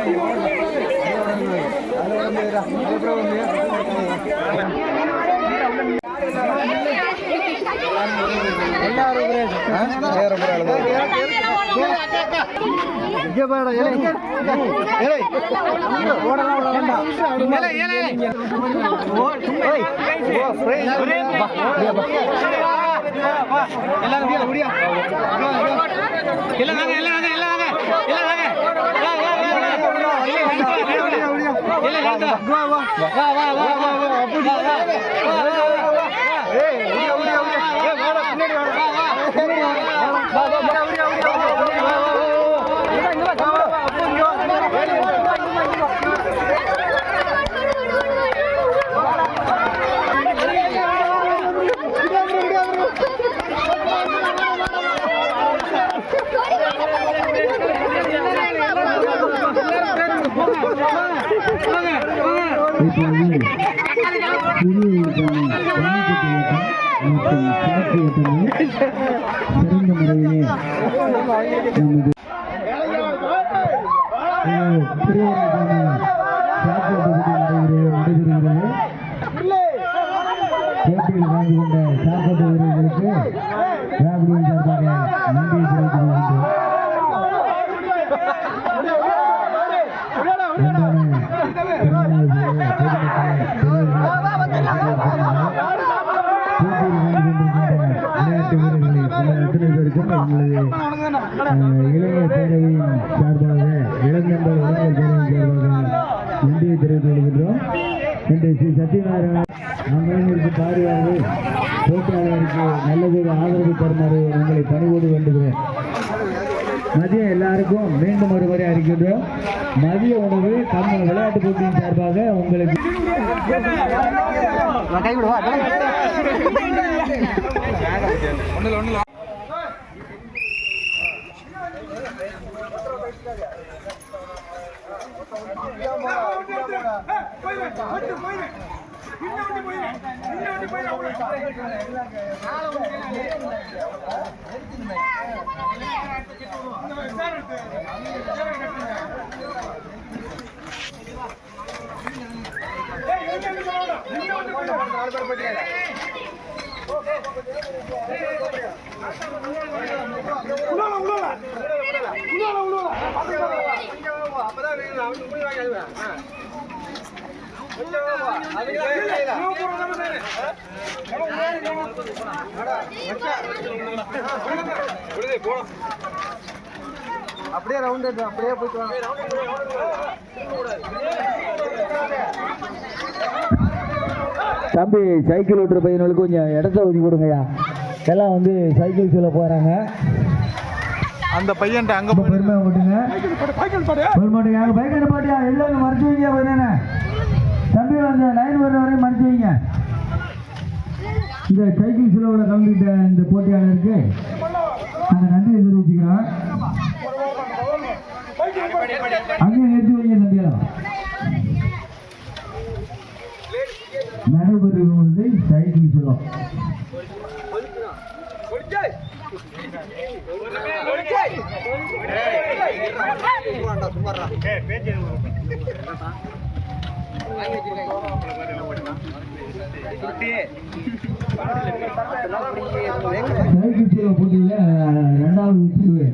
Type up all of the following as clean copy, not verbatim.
சிறந்த முறையிலே போட்டியில் வாங்கி கொண்ட சாப்பாட்டு வீரர்களுக்கு ராகுலின் சார்பாக நன்றி தெரிவித்துக் இளைஞர் பேரவையின் சார்பாக இளநண்பர் இளைஞர் பேரவையின் சார்பாக நன்றியை தெரிவித்துக் கொள்கின்றோம். இன்று ஸ்ரீ சத்யநாராயண அம்மனுக்கு பார்வையாளர்கள் போட்டியாளருக்கு நல்லதொரு ஆதரவு தருமாறு உங்களை பணிவோடு வேண்டுகிறேன். மதியம் எல்லாருக்கும் மீண்டும் ஒரு முறை அறிக்கின்றோம். மதிய உணவு தமிழ் விளையாட்டு போட்டியின் சார்பாக உங்களுக்கு அப்படியே ரவுண்ட் அப்படியே போயிட்டு தம்பி சைக்கிள் ஓட்டுற பையனுக்கு கொஞ்சம் இடத்த ஒதுக்கி கொடுங்கய்யா. எல்லாம் வந்து சைக்கிள் சொல்ல போறாங்க. அந்த பையன் அங்க பெருமை ஓட்டுங்க பைக் பாட்டியா எல்லாம் மறைச்சு வைங்க. பையனே தம்பி அந்த லைன் வர்ற வரையும் மறைச்சு வைங்க. இந்த சைக்கிள் சிலவில் கலந்துக்கிட்ட இந்த போட்டியாளருக்கு நாங்கள் நன்றியை தெரிவிச்சுக்கிறோம். அங்கேயும் நிறுத்தி வைங்க தம்பியெல்லாம். நடைபெறுவது வந்து சைக்கிள் சிலம். சைக்கிள் சிலம் போட்டியில் 2வது பிரிவு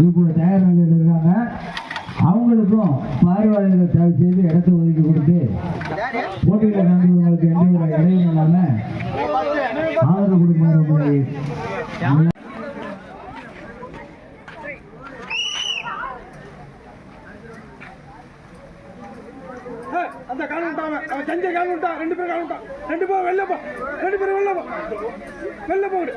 இப்போ தயார் நிலையில் இருக்காங்க. அவங்களுக்கும் பார்வையாளர்கள் தயவு செய்து இடத்தை ஒதுக்கி கொடுத்து போட்டியில் கலந்துவங்களுக்கு எந்த ஒரு இடையும் இல்லாமல் ஆதரவு கொடுக்குமாறு உங்களை அந்த காலம் விட்டாங்க. அவன் செஞ்ச காலம் விட்டா 2 பேர் காலம் விட்டா 2 பேர் வெளில போ 2 பேர் வெளில போடு.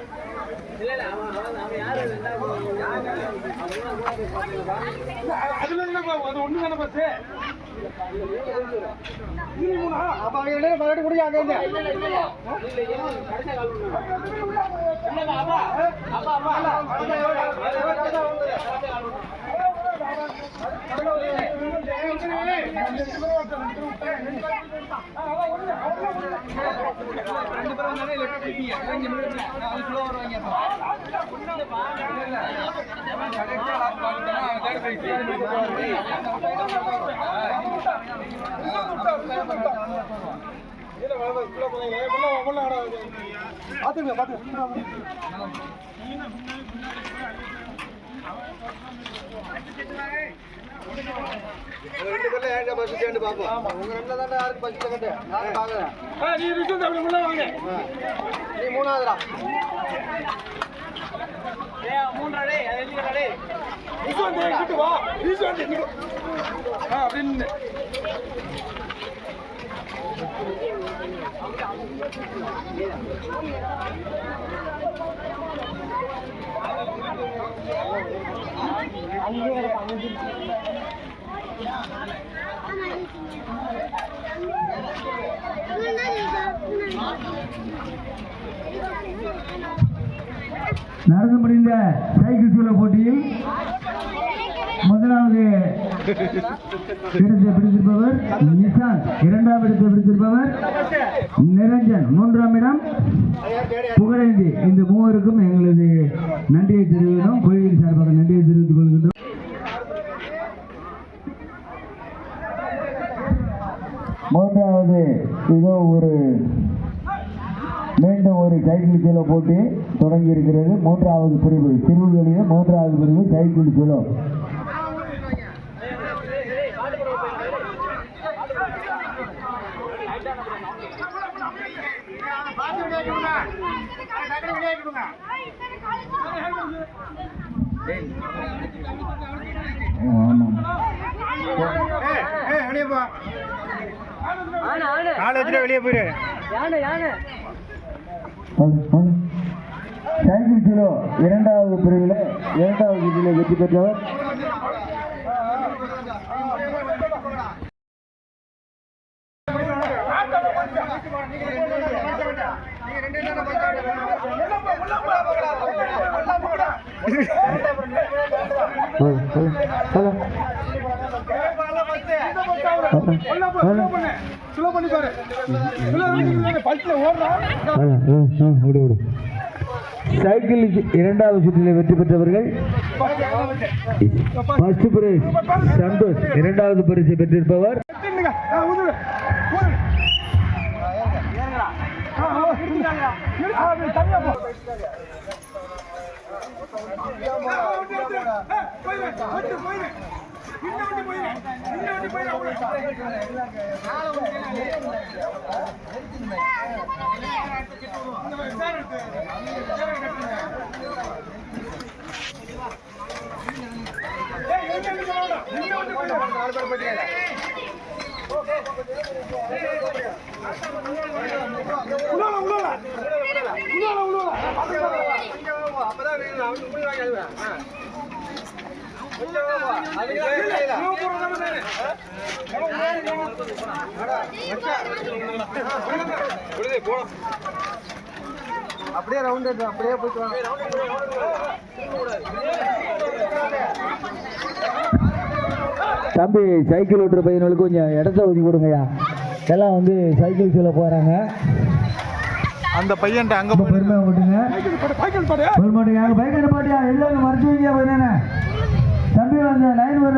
அதுல என்ன அது ஒண்ணு தானே பஸ் அப்ப அவங்க பகட்டு குடிக்க அங்க நடந்து முடிந்த சைக்கிள் சூழ போட்டியில் முதலாவது இடத்தை பிடித்திருப்பவர் நிசான், இரண்டாம் இடத்தை பிடித்திருப்பவர் நிரஞ்சன், மூன்றாம் இடம் புகழேந்தி. இந்த மூவருக்கும் எங்களது நன்றியை தெரிவிக்கிறோம். கோயில் சார்பாக நன்றியை தெரிவித்துக் கொள்கின்றோம். மூன்றாவது இதோ மீண்டும் ஒரு சைக்கிள் கிலோ போட்டி தொடங்கி இருக்கிறது. மூன்றாவது பிரிவு திருவுகளிலே மூன்றாவது பிரிவு சைக்கிள் கிலோ. வெளியே போயிரு. சைக்கிள் கிலோ இரண்டாவது பிரிவில் இரண்டாவது கிலோ வெற்றி பெற்றவர் சைக்கிள் இரண்டாவது சுற்றில் வெற்றி பெற்றவர்கள் ஃபர்ஸ்ட் பிரைஸ் சந்தோஷ், இரண்டாவது பரிசை பெற்றிருப்பவர் அப்படியே ரவுண்ட் அப்படியே போயிட்டு தம்பி. சைக்கிள் ஓட்டுற பையனுக்கு கொஞ்சம் இடத்த ஒதுக்கி கொடுங்கய்யா. எல்லாம் வந்து சைக்கிள் சொல்ல போறாங்க. அந்த பையன் அங்க பெருமையா ஓட்டுங்க. பைக் பாட்டியா எல்லாம் மறைச்சு வைங்க போயினே தம்பி. வந்து லைன் வர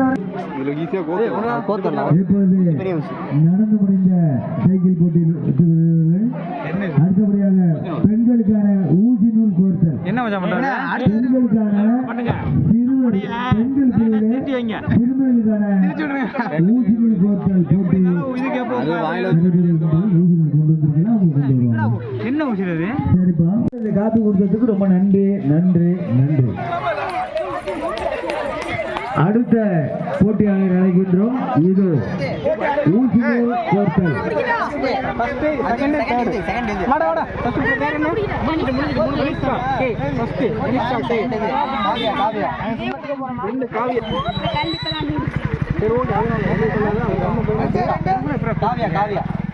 இப்போது நடந்து முடிந்த சைக்கிள் போட்டியில் அடுத்தபடியாக பெண்களுக்கான ஊசி நூல் கோர்த்தல். பெண்களுக்கான பெண்கள் பிரிவிலே சிறுமிகளுக்கான ஊசி நூல் கோர்த்தல் போட்டி ஊசி நூல் கொண்டு வந்திருக்கலாம். என்ன ஊசி? சரிப்பா, காத்து கொடுத்ததுக்கு ரொம்ப நன்றி நன்றி நன்றி. அடுத்த போட்டியாளர் அழைக்கின்றோம். இது ஊசி நூல் கோர்த்தல்.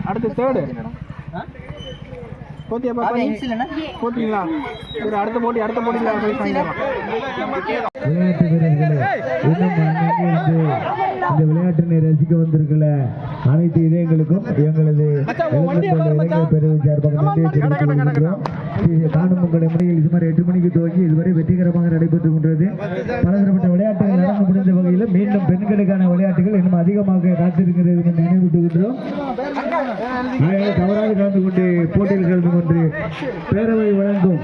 அடுத்து தேர்டு போட்டிங்களா? அடுத்த போட்டி விளையாட்டு வீரர்களே, இன்னும் இந்த விளையாட்டினை ரசிக்க வந்திருக்கிற அனைத்து இதயங்களுக்கும் எங்களது இளைஞர் பிரிவு சார்பாக நன்றியை தெரிவித்துக் கொள்கிறோம். காணும் உங்களை முறையில் சுமார் 8 மணிக்கு துவங்கி இதுவரை வெற்றிகரமாக நடைபெற்றுக் கொண்டது. பலதரப்பட்ட விளையாட்டுகள் நடந்து முடிந்த வகையில் மீண்டும் பெண்களுக்கான விளையாட்டுகள் இன்னும் அதிகமாக காத்திருக்கிறது என்று நினைவூட்டுகின்றோம். தவறாக கலந்து கொண்டு போட்டியில் கலந்து கொண்டு பேரவை வழங்கும்